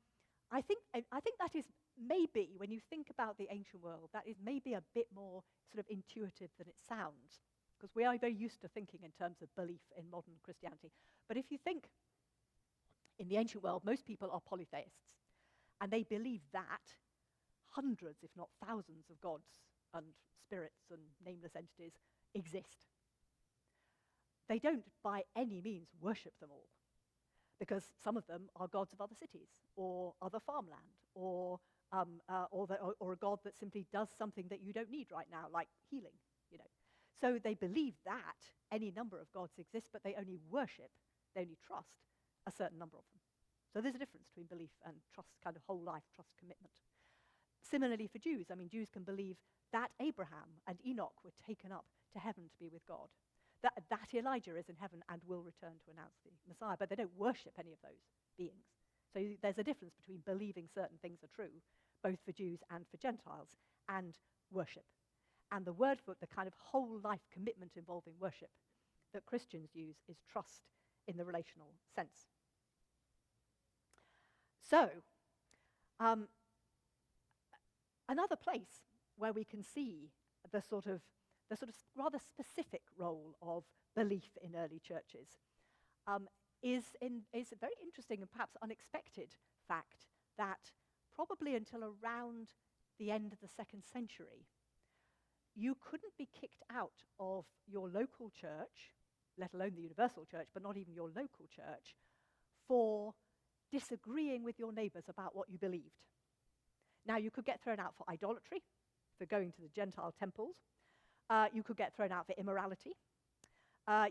I think that is maybe, when you think about the ancient world, that is maybe a bit more sort of intuitive than it sounds, because we are very used to thinking in terms of belief in modern Christianity. But if you think In the ancient world, most people are polytheists, and they believe that hundreds, if not thousands, of gods and spirits and nameless entities exist. They don't, by any means, worship them all, because some of them are gods of other cities, or other farmland, or a god that simply does something that you don't need right now, like healing, you know. So they believe that any number of gods exist, but they only worship, they only trust a certain number of them. So there's a difference between belief and trust, kind of whole life trust commitment. Similarly for Jews, I mean, Jews can believe that Abraham and Enoch were taken up to heaven to be with God, that Elijah is in heaven and will return to announce the Messiah, but they don't worship any of those beings. So there's a difference between believing certain things are true, both for Jews and for Gentiles, and worship. And the word for the kind of whole life commitment involving worship that Christians use is trust in the relational sense. So, another place where we can see the sort of rather specific role of belief in early churches is a very interesting and perhaps unexpected fact that probably until around the end of the 2nd century, you couldn't be kicked out of your local church, let alone the universal church, but not even your local church, for disagreeing with your neighbors about what you believed. Now, you could get thrown out for idolatry, for going to the Gentile temples. You could get thrown out for immorality.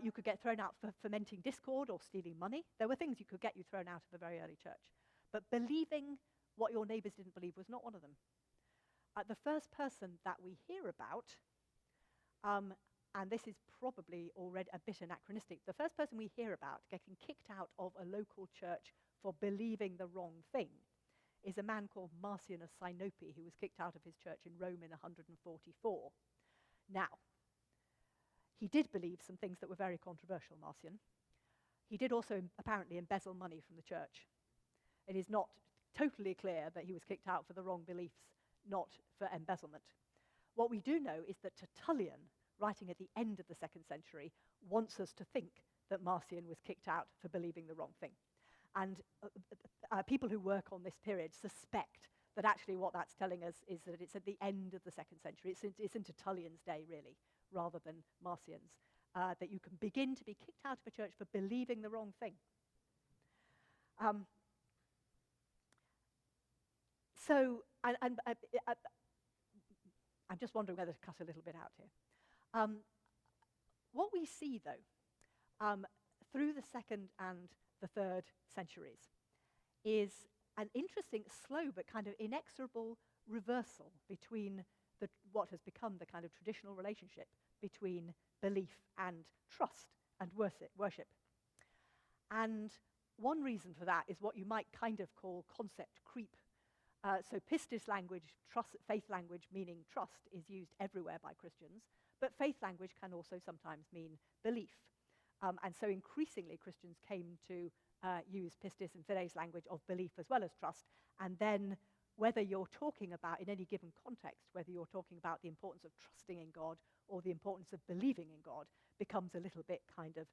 You could get thrown out for fomenting discord or stealing money. There were things you could get you thrown out of a very early church. But believing what your neighbors didn't believe was not one of them. The first person that we hear about, and this is probably already a bit anachronistic, the first person we hear about getting kicked out of a local church for believing the wrong thing is a man called Marcion of Sinope, who was kicked out of his church in Rome in 144. Now, he did believe some things that were very controversial, Marcion. He did also apparently embezzle money from the church. It is not totally clear that he was kicked out for the wrong beliefs, not for embezzlement. What we do know is that Tertullian, writing at the end of the 2nd century, wants us to think that Marcion was kicked out for believing the wrong thing. And people who work on this period suspect that actually what that's telling us is that it's at the end of the 2nd century. It's in Tertullian's day, really, rather than Marcion's, that you can begin to be kicked out of a church for believing the wrong thing. I'm just wondering whether to cut a little bit out here. What we see, though, through the 2nd and the 3rd centuries is an interesting, slow but kind of inexorable reversal between what has become the kind of traditional relationship between belief and trust and worship. And one reason for that is what you might kind of call concept creep. So pistis language, faith language meaning trust, is used everywhere by Christians, but faith language can also sometimes mean belief. And so increasingly Christians came to use pistis and fides language of belief as well as trust, and then whether you're talking about, in any given context, whether you're talking about the importance of trusting in God or the importance of believing in God becomes a little bit kind of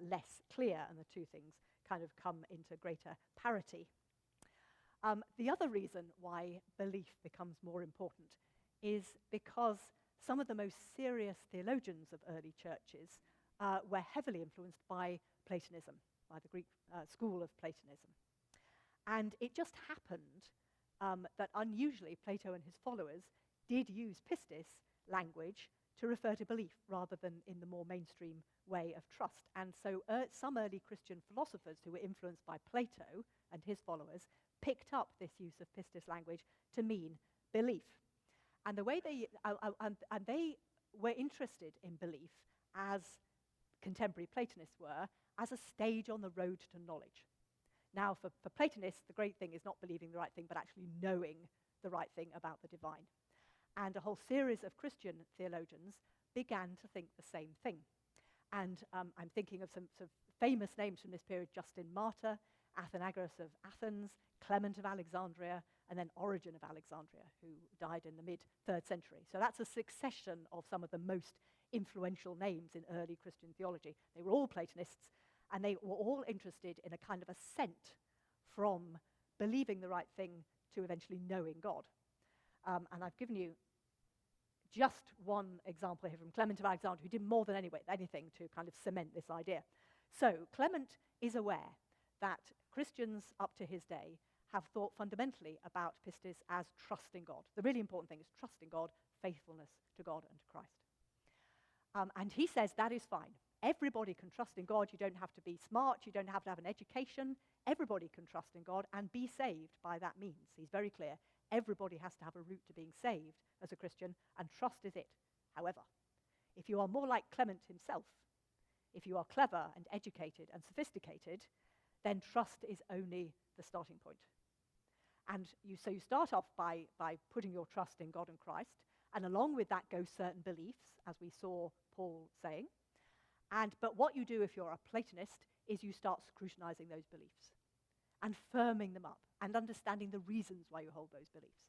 less clear, and the two things kind of come into greater parity. The other reason why belief becomes more important is because some of the most serious theologians of early churches were heavily influenced by Platonism, by the Greek school of Platonism. And it just happened that unusually Plato and his followers did use pistis language to refer to belief rather than in the more mainstream way of trust. And so some early Christian philosophers who were influenced by Plato and his followers picked up this use of pistis language to mean belief. And the way they were interested in belief, as contemporary Platonists were, as a stage on the road to knowledge. Now, for Platonists, the great thing is not believing the right thing, but actually knowing the right thing about the divine. And a whole series of Christian theologians began to think the same thing. And I'm thinking of some sort of famous names from this period: Justin Martyr, Athenagoras of Athens, Clement of Alexandria, and then Origen of Alexandria, who died in the mid-3rd century. So that's a succession of some of the most influential names in early Christian theology. They were all Platonists, and they were all interested in a kind of ascent from believing the right thing to eventually knowing God. And I've given you just one example here from Clement of Alexandria, who did more than anything to kind of cement this idea. So Clement is aware that Christians up to his day have thought fundamentally about pistis as trusting God. The really important thing is trusting God, faithfulness to God and to Christ. And he says that is fine. Everybody can trust in God. You don't have to be smart. You don't have to have an education. Everybody can trust in God and be saved by that means. He's very clear. Everybody has to have a route to being saved as a Christian, and trust is it. However, if you are more like Clement himself, if you are clever and educated and sophisticated, then trust is only the starting point. And so you start off by putting your trust in God and Christ, and along with that go certain beliefs, as we saw Paul saying. But what you do if you're a Platonist is you start scrutinizing those beliefs and firming them up and understanding the reasons why you hold those beliefs.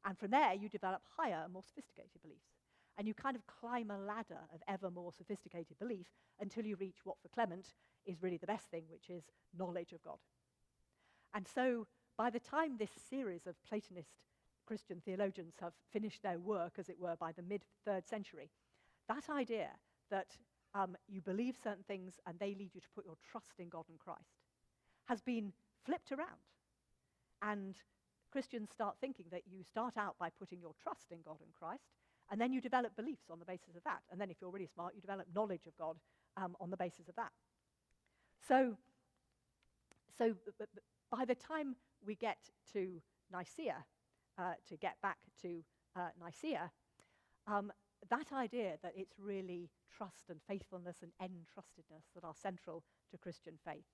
And from there, you develop higher and more sophisticated beliefs. And you kind of climb a ladder of ever more sophisticated belief until you reach what for Clement is really the best thing, which is knowledge of God. And so by the time this series of Platonist Christian theologians have finished their work, as it were, by the mid-3rd century, that idea that you believe certain things and they lead you to put your trust in God and Christ has been flipped around. And Christians start thinking that you start out by putting your trust in God and Christ, and then you develop beliefs on the basis of that. And then if you're really smart, you develop knowledge of God on the basis of that. So by the time we get to Nicaea, to get back to Nicaea, that idea that it's really trust and faithfulness and entrustedness that are central to Christian faith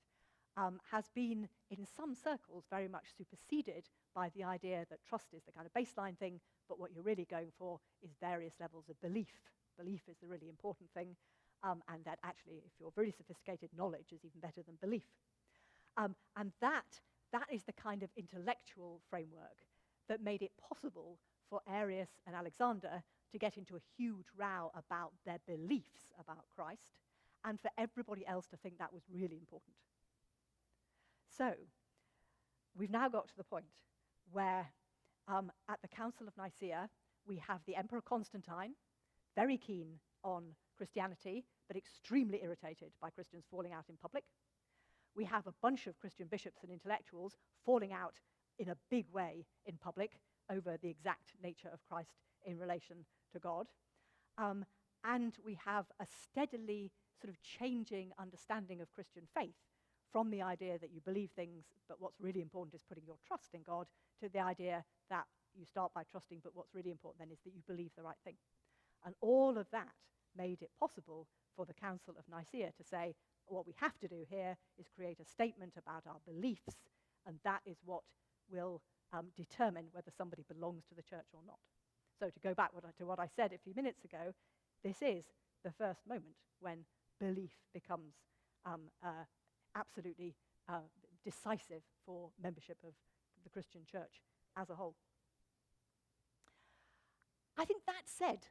has been, in some circles, very much superseded by the idea that trust is the kind of baseline thing, but what you're really going for is various levels of belief. Belief is the really important thing, and that actually, if you're very sophisticated, knowledge is even better than belief. And that is the kind of intellectual framework that made it possible for Arius and Alexander to get into a huge row about their beliefs about Christ, and for everybody else to think that was really important. So we've now got to the point where at the Council of Nicaea, we have the Emperor Constantine, very keen on Christianity, but extremely irritated by Christians falling out in public. We have a bunch of Christian bishops and intellectuals falling out in a big way in public over the exact nature of Christ in relation to God. And we have a steadily sort of changing understanding of Christian faith, from the idea that you believe things, but what's really important is putting your trust in God, to the idea that you start by trusting, but what's really important then is that you believe the right thing. And all of that made it possible for the Council of Nicaea to say, what we have to do here is create a statement about our beliefs, and that is what will determine whether somebody belongs to the church or not. So to go back to what I said a few minutes ago, this is the first moment when belief becomes absolutely decisive for membership of the Christian church as a whole. I think that said,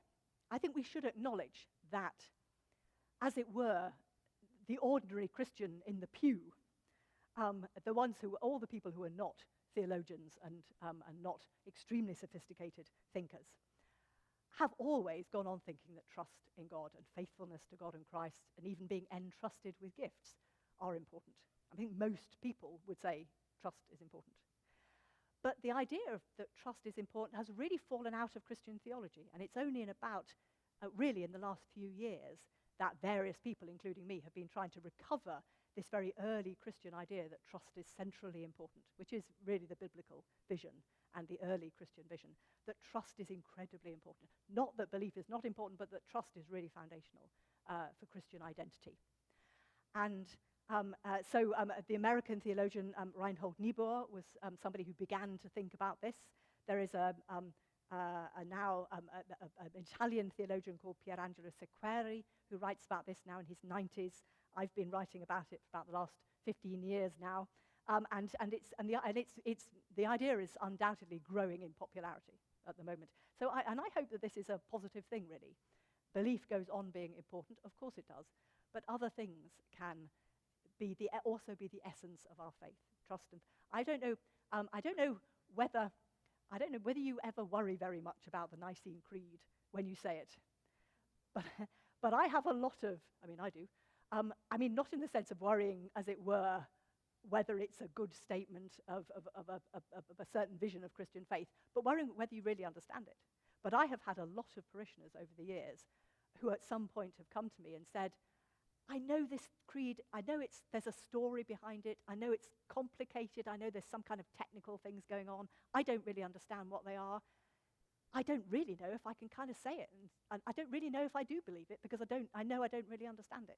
I think we should acknowledge that, as it were, the ordinary Christian in the pew, the ones who, all the people who are not theologians and not extremely sophisticated thinkers, have always gone on thinking that trust in God and faithfulness to God and Christ and even being entrusted with gifts are important. I think most people would say trust is important. But the idea that trust is important has really fallen out of Christian theology, and it's only in about, really in the last few years, that various people, including me, have been trying to recover this very early Christian idea that trust is centrally important, which is really the biblical vision and the early Christian vision, that trust is incredibly important. Not that belief is not important, but that trust is really foundational for Christian identity. And so the American theologian Reinhold Niebuhr was somebody who began to think about this. There is an Italian theologian called Pierangelo Sequeri who writes about this now in his 90s. I've been writing about it for about the last 15 years now, and the idea is undoubtedly growing in popularity at the moment. So I hope that this is a positive thing, really. Belief goes on being important, of course it does, but other things can also be the essence of our faith. trust. And I don't know. I don't know whether you ever worry very much about the Nicene Creed when you say it, but but I have a lot of. I mean, I do. I mean, not in the sense of worrying, as it were, whether it's a good statement of a certain vision of Christian faith, but worrying whether you really understand it. But I have had a lot of parishioners over the years who at some point have come to me and said, I know this creed, I know there's a story behind it, I know it's complicated, I know there's some kind of technical things going on, I don't really understand what they are. I don't really know if I can kind of say it, and I don't really know if I do believe it, because I know I don't really understand it.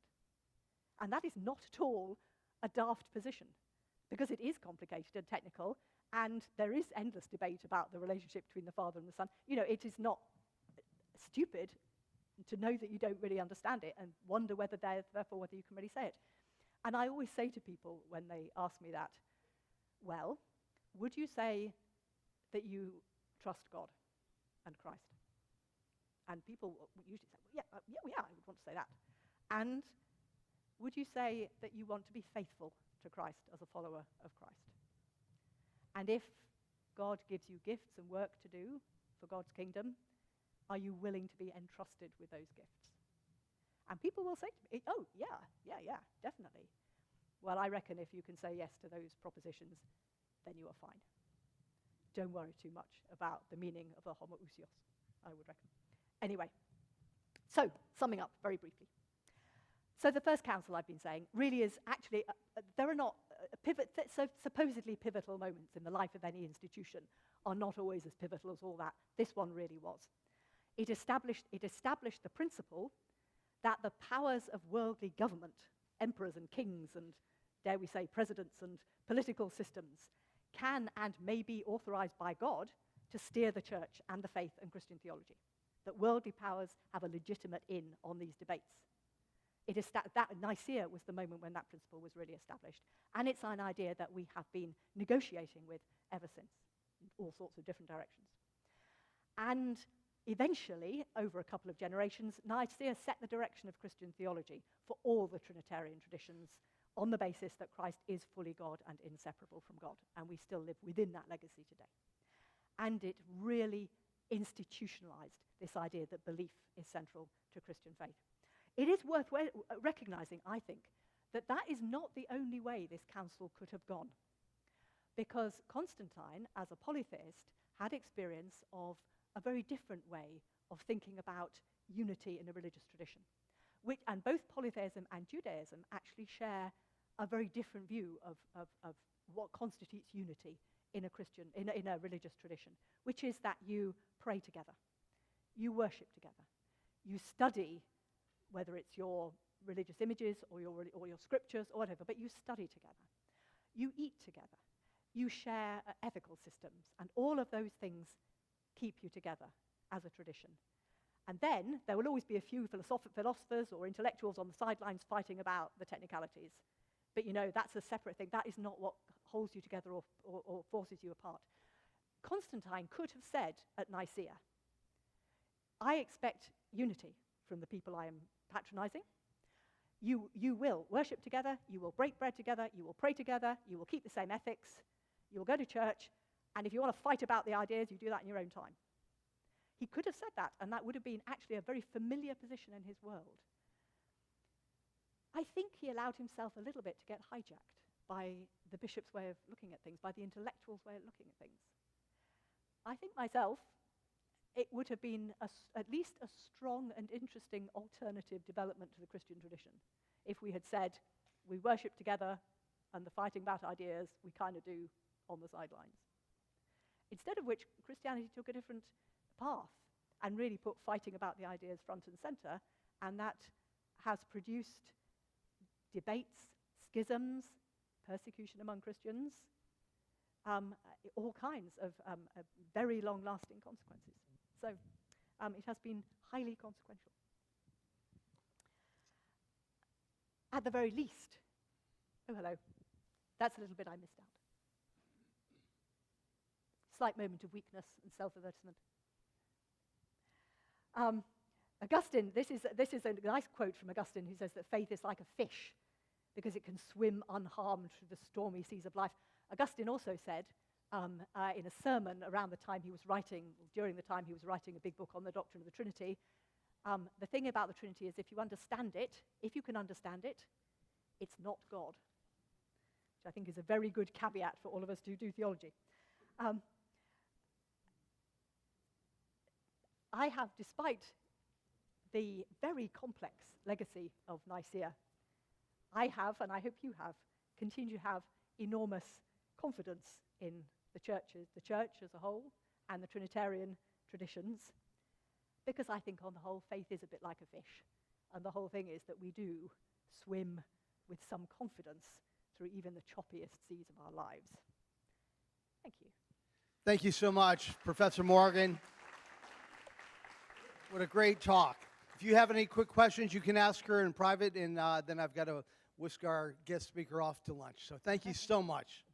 And that is not at all a daft position, because it is complicated and technical, and there is endless debate about the relationship between the Father and the Son. You know, it is not stupid to know that you don't really understand it and wonder therefore whether you can really say it. And I always say to people when they ask me that, well, would you say that you trust God and Christ? And people usually say, well, yeah, I would want to say that. And would you say that you want to be faithful to Christ as a follower of Christ? And if God gives you gifts and work to do for God's kingdom, are you willing to be entrusted with those gifts? And people will say to me, oh, yeah, definitely. Well, I reckon if you can say yes to those propositions, then you are fine. Don't worry too much about the meaning of the homoousios, I would reckon. Anyway, so summing up very briefly. So the first council I've been saying really is actually, there are not supposedly pivotal moments in the life of any institution are not always as pivotal as all that. This one really was. It established the principle that the powers of worldly government, emperors and kings and, dare we say, presidents and political systems, can and may be authorized by God to steer the church and the faith and Christian theology. That worldly powers have a legitimate in on these debates. That Nicaea was the moment when that principle was really established. And it's an idea that we have been negotiating with ever since, in all sorts of different directions. And eventually, over a couple of generations, Nicaea set the direction of Christian theology for all the Trinitarian traditions on the basis that Christ is fully God and inseparable from God. And we still live within that legacy today. And it really institutionalized this idea that belief is central to Christian faith. It is worth recognizing, I think, that that is not the only way this council could have gone. Because Constantine, as a polytheist, had experience of a very different way of thinking about unity in a religious tradition. And both polytheism and Judaism actually share a very different view of what constitutes unity in a religious tradition, which is that you pray together, you worship together, you study, whether it's your religious images or your scriptures or whatever, but you study together. You eat together. You share ethical systems, and all of those things keep you together as a tradition. And then there will always be a few philosophers or intellectuals on the sidelines fighting about the technicalities. But you know, that's a separate thing. That is not what holds you together or forces you apart. Constantine could have said at Nicaea, I expect unity from the people I am patronizing. You will worship together, you will break bread together, you will pray together, you will keep the same ethics, you will go to church, and if you want to fight about the ideas, you do that in your own time. He could have said that, and that would have been actually a very familiar position in his world. I think he allowed himself a little bit to get hijacked by the bishop's way of looking at things, by the intellectual's way of looking at things. I think myself, it would have been at least a strong and interesting alternative development to the Christian tradition if we had said, we worship together and the fighting about ideas we kind of do on the sidelines. Instead of which, Christianity took a different path and really put fighting about the ideas front and center, and that has produced debates, schisms, persecution among Christians, all kinds of very long-lasting consequences. So it has been highly consequential. At the very least, oh, hello, that's a little bit I missed out. Slight moment of weakness and self-avertisement. Augustine, this is a nice quote from Augustine, who says that faith is like a fish because it can swim unharmed through the stormy seas of life. Augustine also said in a sermon around the time he was writing, during the time he was writing a big book on the doctrine of the Trinity, the thing about the Trinity is if you understand it, if you can understand it, it's not God, which I think is a very good caveat for all of us who do theology. I have, despite the very complex legacy of Nicaea, I have, and I hope you have, continue to have enormous confidence in the church as a whole, and the Trinitarian traditions, because I think on the whole, faith is a bit like a fish. And the whole thing is that we do swim with some confidence through even the choppiest seas of our lives. Thank you. Thank you so much, Professor Morgan. What a great talk. If you have any quick questions, you can ask her in private, and then I've got to whisk our guest speaker off to lunch. So thank you so much.